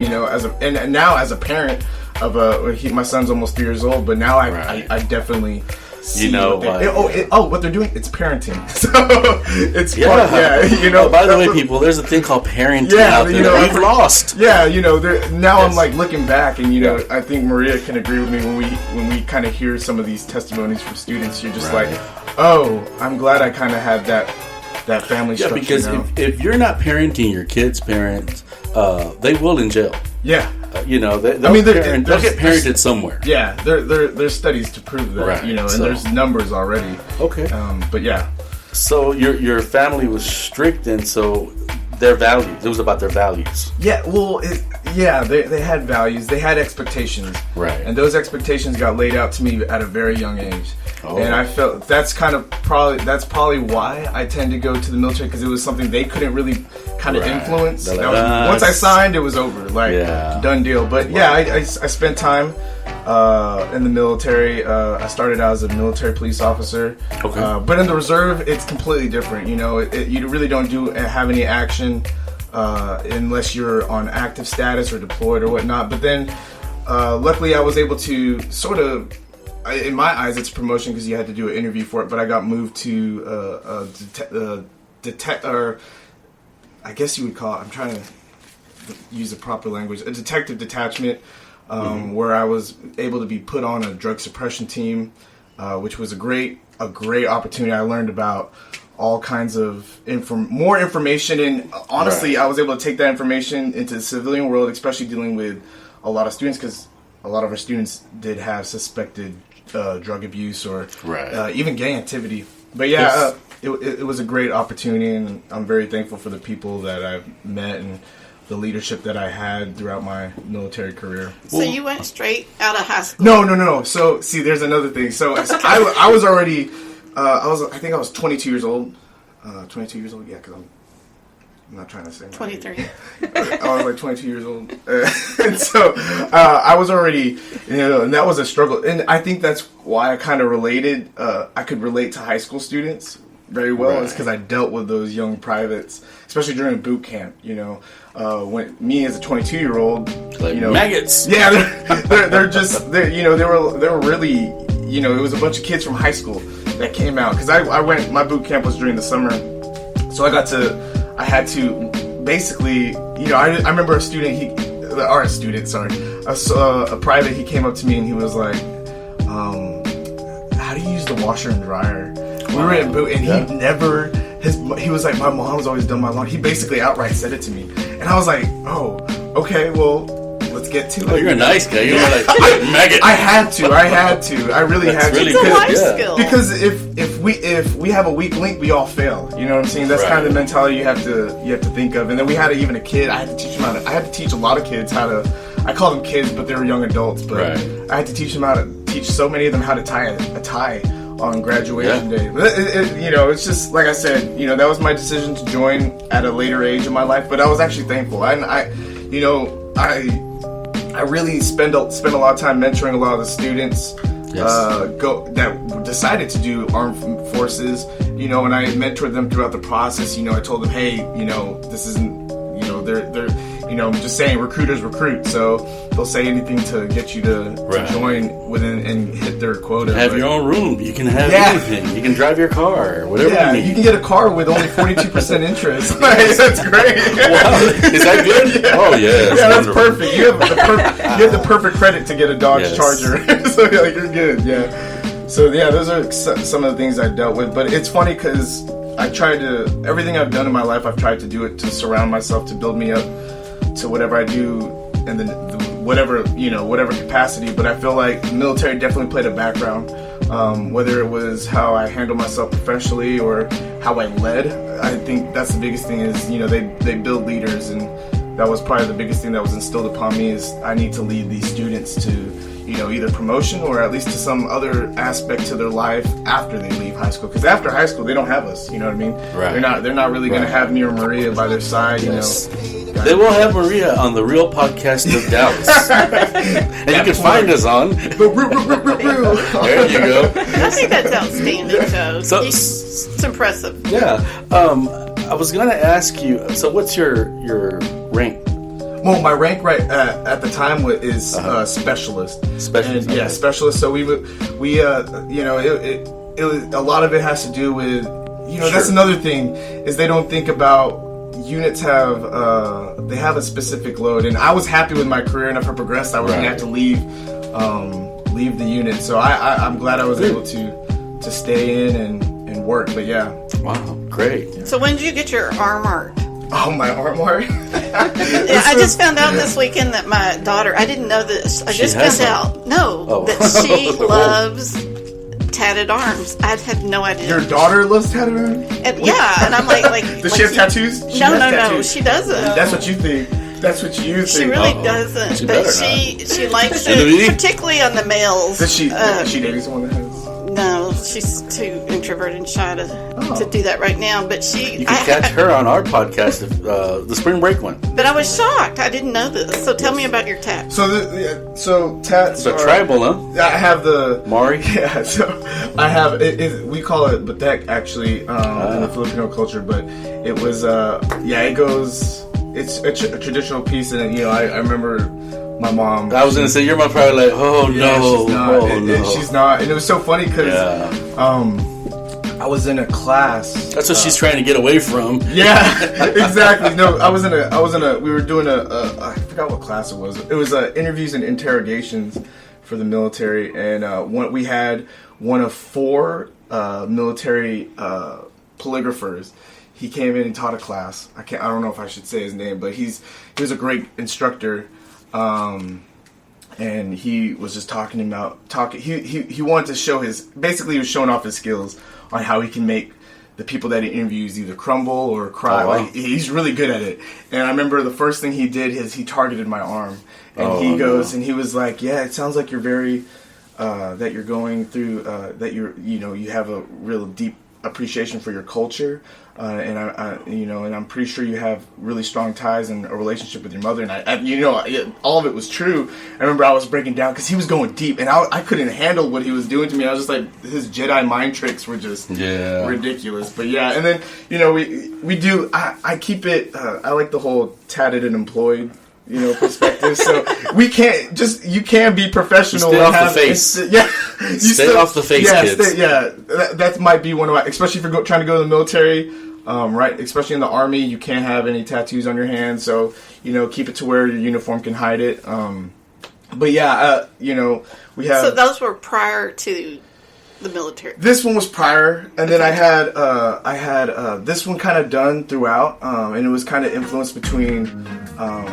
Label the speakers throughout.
Speaker 1: You know, and now as a parent of my son's almost 3 years old, but now I definitely see what they're doing. It's parenting, so it's you know.
Speaker 2: By the way, people, there's a thing called parenting out there. You know, we've lost.
Speaker 1: Yeah, you know. Now I'm like looking back, and you know, I think Maria can agree with me when we kind of hear some of these testimonies from students. You're just like, oh, I'm glad I kind of had that family structure.
Speaker 2: Yeah, because if you're not parenting your kids' parents, they will in jail.
Speaker 1: Yeah.
Speaker 2: You know, they'll get parented somewhere.
Speaker 1: Yeah, there's studies to prove that, you know, and there's numbers already.
Speaker 2: Okay.
Speaker 1: But yeah.
Speaker 2: So your family was strict, and so their values, it was about their values.
Speaker 1: Yeah, well, they had values. They had expectations.
Speaker 2: Right.
Speaker 1: And those expectations got laid out to me at a very young age. Oh. And I felt that's probably why I tend to go to the military, because it was something they couldn't really kind of influence. Like, once I signed, it was over, done deal. But yeah, I spent time in the military. I started out as a military police officer. Okay. But in the reserve, it's completely different. You know, you really don't have any action unless you're on active status or deployed or whatnot. But then, luckily, I was able to sort of. In my eyes, it's a promotion because you had to do an interview for it. But I got moved to or I guess you would call it. I'm trying to use the proper language. A detective detachment, where I was able to be put on a drug suppression team, which was a great opportunity. I learned about all kinds of more information, and honestly, I was able to take that information into the civilian world, especially dealing with a lot of students, because a lot of our students did have suspected drug abuse or even gang activity. But yeah, it was a great opportunity, and I'm very thankful for the people that I've met and the leadership that I had throughout my military career.
Speaker 3: So you went straight out of high school?
Speaker 1: No. So see, there's another thing. So I was already, I think I was 22 years old. 22 years old, yeah, because I'm not trying to say
Speaker 3: 23.
Speaker 1: I was like 22 years old. And so I was already, you know, and that was a struggle. And I think that's why I kind of related, I could relate to high school students very well, is because I dealt with those young privates, especially during boot camp, you know. When me as a 22-year-old,
Speaker 2: like,
Speaker 1: you know,
Speaker 2: maggots.
Speaker 1: Yeah, they're just, you know, they were really, you know, it was a bunch of kids from high school that came out, because my boot camp was during the summer, so I had to basically, you know, I remember a private, he came up to me and he was like, how do you use the washer and dryer? We were in boot, and he was like, my mom's always done my laundry. He basically outright said it to me, and I was like, oh, okay, well, let's get to it.
Speaker 2: Oh, you're a nice guy. You're like, maggot.
Speaker 1: I had to. I really had to.
Speaker 3: It's a life skill.
Speaker 1: Because if we have a weak link, we all fail. You know what I'm saying? That's kind of the mentality you have to think of. And then we had even a kid. I had to teach a lot of kids how to. I call them kids, but they were young adults. But I had to teach so many of them how to tie a tie on graduation day. You know, it's just like I said. You know, that was my decision to join at a later age in my life. But I was actually thankful. I really spend a lot of time mentoring a lot of the students that decided to do armed forces, you know, and I mentored them throughout the process. You know, I told them, hey, you know, this isn't, you know, they're you know, I'm just saying, recruiters recruit, so they'll say anything to get you to join within and hit their quota.
Speaker 2: Have your own room. You can have anything. You can drive your car, whatever you need.
Speaker 1: You can get a car with only 42% interest. That's great.
Speaker 2: Wow. Is that good?
Speaker 1: Yeah.
Speaker 2: Oh, yeah.
Speaker 1: That's perfect. You have the perfect credit to get a Dodge Charger. So like, you're good, So yeah, those are some of the things I dealt with. But it's funny because everything I've done in my life, I've tried to do it to surround myself, to build me up to whatever I do, and then whatever capacity. But I feel like the military definitely played a background, whether it was how I handle myself professionally or how I led. I think that's the biggest thing is, you know, they build leaders, and that was probably the biggest thing that was instilled upon me is I need to lead these students to, you know, either promotion or at least to some other aspect to their life after they leave high school. Because after high school, they don't have us. You know what I mean? Right. They're not really going to have me or Maria by their side. You know.
Speaker 2: They will have Maria on the Real Podcast of Dallas, and you can find us on. There you go.
Speaker 3: I think that's outstanding, Joe. So it's impressive.
Speaker 2: Yeah. I was going to ask you. So, what's your rank?
Speaker 1: Well, my rank at the time is specialist.
Speaker 2: Specialist.
Speaker 1: And, yeah, specialist. So we you know, it was, a lot of it has to do with, you know,
Speaker 2: Sure.
Speaker 1: that's another thing is they don't think about units have they have a specific load, and I was happy with my career, and if I progressed, I was gonna have to leave the unit. So I'm glad I was able to stay in and work. But yeah.
Speaker 2: Wow, great.
Speaker 3: So when did you get your arm art?
Speaker 1: Oh, my arm art.
Speaker 3: Yeah, I just found out this weekend that my daughter, I didn't know this. I just found out, that she loves tatted arms. I had no idea.
Speaker 1: Your daughter loves tatted arms?
Speaker 3: And, yeah, and I'm like
Speaker 1: does she have tattoos?
Speaker 3: No, she doesn't.
Speaker 1: That's what you think. That's what you think.
Speaker 3: She really doesn't.
Speaker 2: She
Speaker 3: But
Speaker 2: better
Speaker 3: she likes it, particularly on the males.
Speaker 1: Is she dating someone that has?
Speaker 3: No, she's too introverted and shy to do that right now. But
Speaker 2: You can catch her on our podcast, the spring break one.
Speaker 3: But I was shocked. I didn't know this. So tell me about your tats.
Speaker 1: So tats.
Speaker 2: It's a tribal, huh?
Speaker 1: I have the
Speaker 2: Mari.
Speaker 1: Yeah. So I have it. We call it batek actually in the Filipino culture, but it was it goes. It's a traditional piece, and you know I remember. My mom.
Speaker 2: I was gonna say your mom probably like,
Speaker 1: she's not, and it was so funny because I was in a class.
Speaker 2: That's what she's trying to get away from.
Speaker 1: Yeah, exactly. No, I was in a. We were doing I forgot what class it was. It was interviews and interrogations for the military, and we had one of 4 military polygraphers. He came in and taught a class. I don't know if I should say his name, but he was a great instructor. And he was just talking. He wanted to show basically he was showing off his skills on how he can make the people that he interviews either crumble or cry.
Speaker 2: Oh, wow.
Speaker 1: Like he's really good at it. And I remember the first thing he did is he targeted my arm, and he goes and he was like, "Yeah, it sounds like you're very that you're going through that you have a real deep appreciation for your culture." And and I'm pretty sure you have really strong ties and a relationship with your mother. And all of it was true. I remember I was breaking down because he was going deep, and I couldn't handle what he was doing to me. I was just like, his Jedi mind tricks were just ridiculous. But yeah, and then we do. I keep it. I like the whole tatted and employed. Perspective. So you can be professional.
Speaker 2: You stay off the face. Stay off the face, kids.
Speaker 1: That might be one of my, especially if you're trying to go to the military, right? Especially in the Army, you can't have any tattoos on your hands. So, keep it to where your uniform can hide it. But yeah, we have.
Speaker 3: So those were prior to the military.
Speaker 1: This one was prior, and then I had this one kind of done throughout, and it was kind of influenced between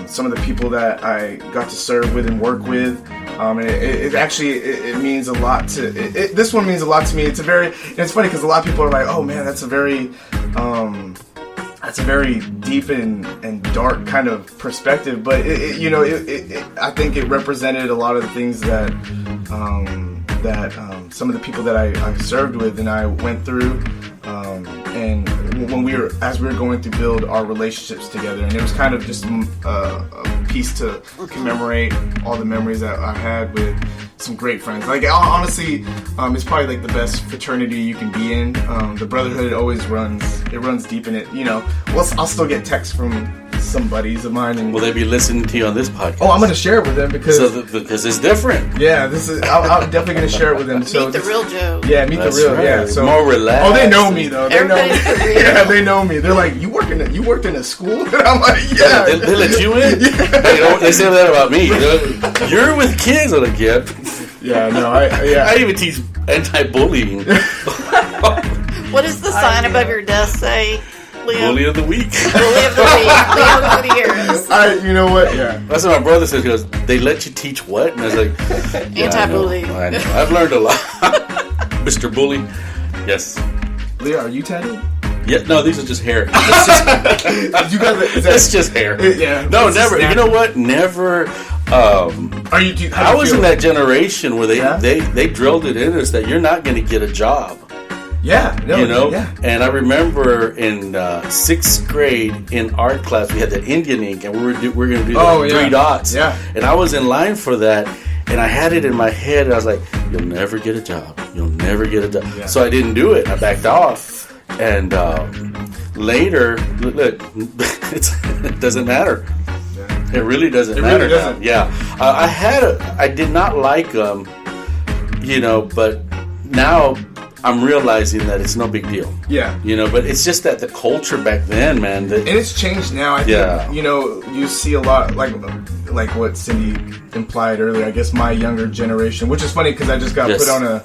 Speaker 1: some of the people that I got to serve with and work with, and it actually means a lot to. This one means a lot to me. It's funny because a lot of people are like, "Oh man, that's a very deep and dark kind of perspective," but I think it represented a lot of the things that some of the people that I served with and I went through, and as we were going to build our relationships together, and it was kind of just a piece to commemorate all the memories that I had with some great friends. Like honestly, it's probably like the best fraternity you can be in. The brotherhood always runs deep in it. I'll still get texts from some buddies of mine. And
Speaker 2: will they be listening to you on this podcast?
Speaker 1: Oh, I'm going to share it with them because
Speaker 2: it's different.
Speaker 1: Yeah, I'm definitely going to share it with them.
Speaker 3: So meet the real Joe.
Speaker 1: Yeah, meet
Speaker 2: That's
Speaker 1: the real.
Speaker 2: Right.
Speaker 1: Yeah, so
Speaker 2: more relaxed.
Speaker 1: Oh, they know me though. They know me.
Speaker 3: Yeah,
Speaker 1: they know me. They're like, you worked in a school? And I'm like, yeah.
Speaker 2: They let you in? Yeah. They say that about me. You're with kids. I'm like, yeah.
Speaker 1: Yeah, no, I
Speaker 2: even teach anti-bullying.
Speaker 3: What does the sign above your desk say? Leo?
Speaker 2: Bully of the week.
Speaker 3: Bully of the week. Leo Gutierrez.
Speaker 1: You know what? Yeah.
Speaker 2: That's what my brother says. He goes, they let you teach what? And I was like,
Speaker 3: anti-bullying.
Speaker 2: I know. I've learned a lot. Mr. Bully. Yes.
Speaker 1: Leo, are you tattooed?
Speaker 2: Yeah, no, these are just hair.
Speaker 1: It's
Speaker 2: just hair.
Speaker 1: Yeah.
Speaker 2: No, never. You know what? Never. I was in that generation where they drilled it in us that you're not going to get a job.
Speaker 1: Yeah,
Speaker 2: Yeah. And I remember in 6th grade in art class we had that Indian ink, and we were going to do 3 dots.
Speaker 1: Yeah.
Speaker 2: And I was in line for that, and I had it in my head, and I was like, "You'll never get a job. You'll never get a job." Yeah. So I didn't do it. I backed off, and later, look, it doesn't matter.
Speaker 1: Yeah.
Speaker 2: It really doesn't matter now. Yeah. I did not like them, but now I'm realizing that it's no big deal.
Speaker 1: Yeah.
Speaker 2: But it's just that the culture back then, man.
Speaker 1: And it's changed now. I think, you see a lot, like what Cindy implied earlier, I guess my younger generation, which is funny because I just got put on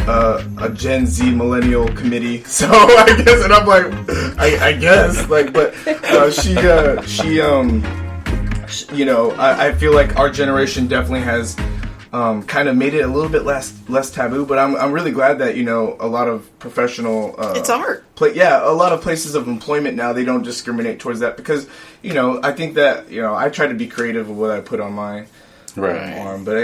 Speaker 1: a Gen Z millennial committee. So I guess, and I'm like, I guess, but I feel like our generation definitely has kind of made it a little bit less taboo, but I'm really glad that a lot of professional
Speaker 3: it's art.
Speaker 1: A lot of places of employment now, they don't discriminate towards that because I think that I try to be creative with what I put on my arm, but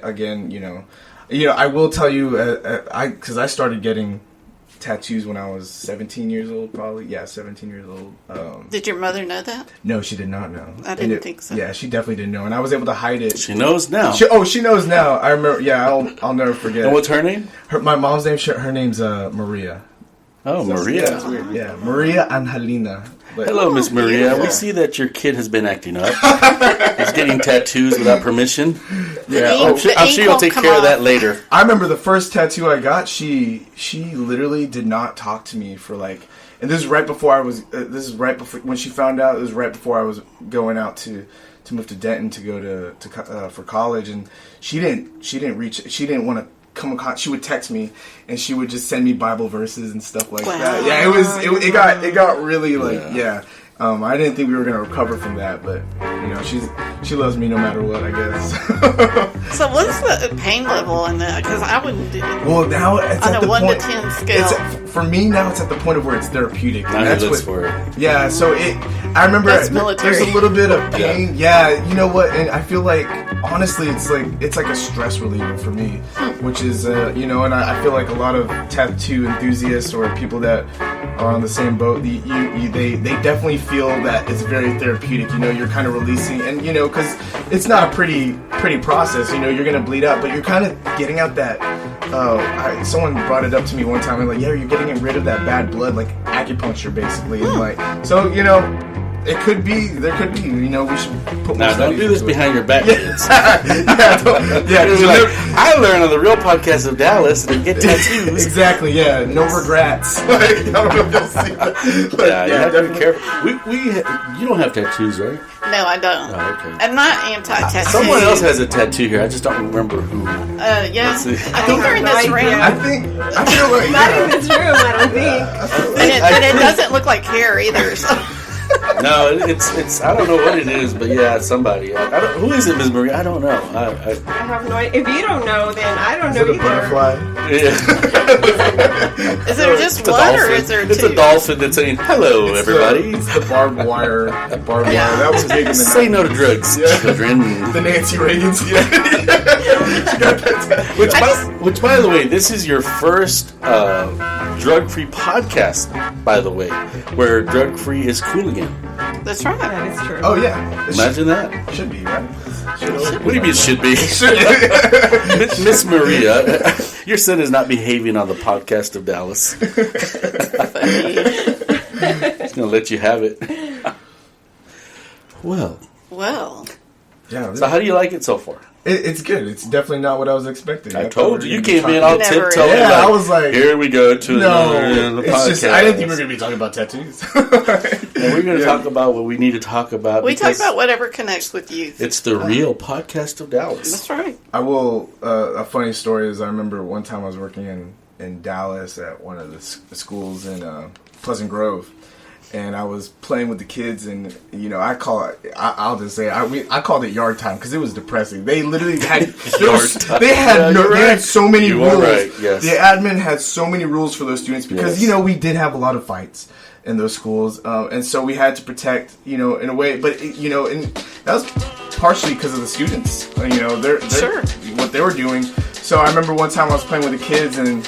Speaker 1: again I will tell you because I started getting tattoos when I was 17 years old, probably. Yeah, 17 years old.
Speaker 3: Did your mother know that?
Speaker 1: No, she did not know.
Speaker 3: I didn't think so.
Speaker 1: Yeah, she definitely didn't know, and I was able to hide it.
Speaker 2: She knows now.
Speaker 1: She knows now. I remember. Yeah, I'll never forget.
Speaker 2: And what's her name?
Speaker 1: My mom's name. Her name's Maria.
Speaker 2: Oh, so, Maria.
Speaker 1: Yeah, that's weird. Yeah, Maria Angelina.
Speaker 2: Hello, Miss Maria. Yeah. We see that your kid has been acting up. He's getting tattoos without permission.
Speaker 1: Yeah,
Speaker 2: I'm sure you'll take care of that later.
Speaker 1: I remember the first tattoo I got. She literally did not talk to me for and this is right before I was. This is right before when she found out. It was right before I was going out to move to Denton to go to for college, and she didn't want to come across. She would text me, and she would just send me Bible verses and stuff like that. Yeah, it got really I didn't think we were gonna recover from that, but she loves me no matter what, I guess.
Speaker 3: So what's the pain level in that? Because I wouldn't do it.
Speaker 1: Well, now it's
Speaker 3: on
Speaker 1: at
Speaker 3: a
Speaker 1: the
Speaker 3: 1
Speaker 1: point,
Speaker 3: to 10 scale.
Speaker 1: For me now, it's at the point of where it's therapeutic.
Speaker 2: Now
Speaker 1: that's
Speaker 2: he looks for it.
Speaker 1: Yeah, so I remember there's a little bit of pain. Yeah, you know what? And I feel like honestly, it's like a stress reliever for me, which is and I feel like a lot of tattoo enthusiasts or people that are on the same boat, they definitely feel that it's very therapeutic. You're kind of releasing, and because it's not a pretty process. You're gonna bleed out, but you're kind of getting out that. Someone brought it up to me one time, and you're getting rid of that bad blood, like acupuncture, basically, and so it could be. There could be. We should put.
Speaker 2: Now, don't do this behind your back, kids.
Speaker 1: I
Speaker 2: learned on the Real Podcast of Dallas to get tattoos.
Speaker 1: Exactly. Yeah. No regrets. I don't know if you'll see that.
Speaker 2: You have to be careful. You don't have tattoos, right?
Speaker 3: No, I don't.
Speaker 2: Oh, okay.
Speaker 3: I'm not anti-tattoo.
Speaker 2: Someone else has a tattoo here. I just don't remember who.
Speaker 3: Yeah. I think they're in this room.
Speaker 1: I feel like
Speaker 4: not in this room. I don't think.
Speaker 3: But it doesn't look like hair either. So.
Speaker 2: No, it's. I don't know what it is, but yeah, it's somebody. Who is it, Ms. Marie? I don't know.
Speaker 4: I have no idea. If you don't know, then I don't know either.
Speaker 1: Is it a butterfly?
Speaker 2: Yeah.
Speaker 3: Is there just one, or is there two?
Speaker 2: It's a dolphin that's saying hello, everybody.
Speaker 1: It's the barbed wire. That was big in the
Speaker 2: Say no to drugs, children.
Speaker 1: The Nancy Reagan's.
Speaker 2: Which, by the way, this is your first drug-free podcast, by the way, where drug-free is cool again.
Speaker 3: That's right.
Speaker 4: That is true.
Speaker 1: Oh, yeah.
Speaker 2: Imagine that.
Speaker 1: Should be, right?
Speaker 2: What do you mean should be? Miss Maria, your son is not behaving on the podcast of Dallas. He's going to let you have it. Well.
Speaker 1: Yeah.
Speaker 2: So how do you like it so far?
Speaker 1: It's good. It's definitely not what I was expecting.
Speaker 2: I told you. You came in all tiptoe.
Speaker 1: Yeah, I was like,
Speaker 2: here we go to the podcast.
Speaker 1: Just, I didn't think we were going to be talking about tattoos.
Speaker 2: And we're going to talk about what we need to talk about.
Speaker 3: We talk about whatever connects with you.
Speaker 2: It's the Real Podcast of Dallas.
Speaker 3: That's right.
Speaker 1: I will. A funny story is I remember one time I was working in Dallas at one of the schools in Pleasant Grove. And I was playing with the kids, and I call it. I'll just say I called it yard time because it was depressing. They literally had they had so many rules.
Speaker 2: Right, yes. The
Speaker 1: admin had so many rules for those students because we did have a lot of fights in those schools, and so we had to protect in a way. But and that was partially because of the students. They're what they were doing. So I remember one time I was playing with the kids, and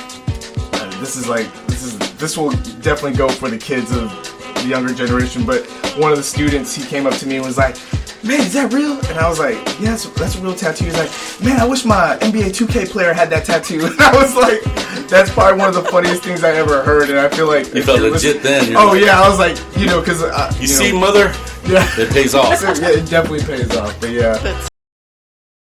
Speaker 1: this will definitely go for the kids of the younger generation, but one of the students, he came up to me and was like, man, is that real? And I was like, yeah, that's a real tattoo. He's like, man, I wish my NBA 2K player had that tattoo. And I was like, that's probably one of the funniest things I ever heard. And I feel like
Speaker 2: you felt legit then.
Speaker 1: I was like, because
Speaker 2: you see, mother, It pays off.
Speaker 1: Yeah, it definitely pays off. But yeah.